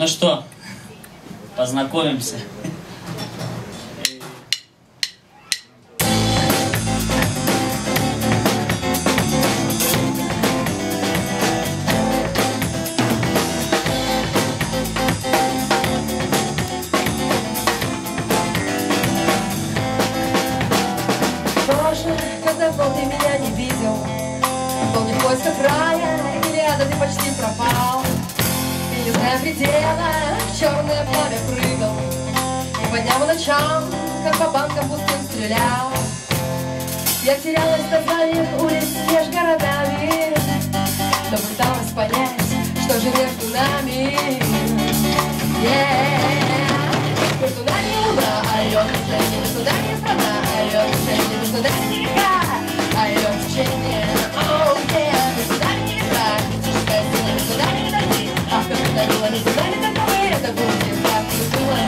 Ну что, познакомимся. Боже, как давно ты меня не видел, был не в поисках рая, или рядом ты почти пропал. И не зная предела, в черное пламя прыгал, и по дням и ночам, как по банкам пустым стрелял. Я терялась в названиях улиц меж городами, но пыталась понять, что же между нами. Между нами луна, орёт движение, между нами страна, орёт движение, между нами река, орёт течение. Между нами не река, чужая сила, между нами не дожди, ах, как ударила, между нами таковы, это будет так и было.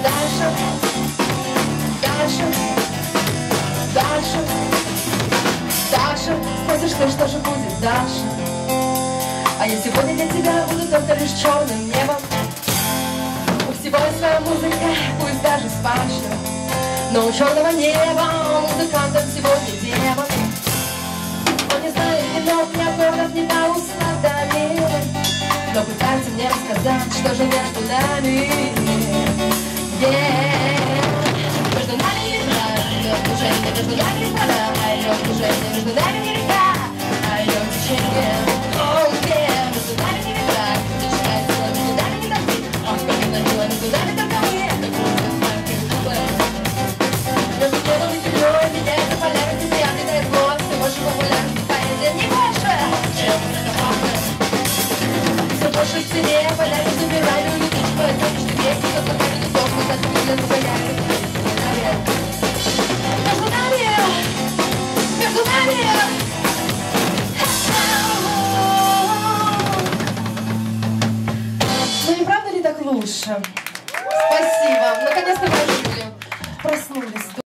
Дальше, дальше, дальше, дальше, спросишь ты, что же будет дальше? А я сегодня для тебя буду только лишь черным небом. У всего есть своя музыка, пусть даже с фальшью, но у черного неба музыкантом сегодня демон. Он не знает ни нот, ни аккордов, ни пауз над, но пытается мне рассказать, что же между нами. Между нами игра, идет движение, между нами страна, идет движение, между нами не река, а идет течение. Между нами не река, чужая сила, между нами не дожди, ах, как ударила, между нами таковы, это будет так и было. Между небом и землей меняется полярность, и обретает зло, все больше популярности, поэзия не больше, чем это правда. Все больше в цене, полярность умирает, увеличивает завтрашний век, и кто-то не готов, но даже не для загоняет. Между нами, между нами. Ну не правда ли так лучше? Спасибо. Наконец-то мы проснулись.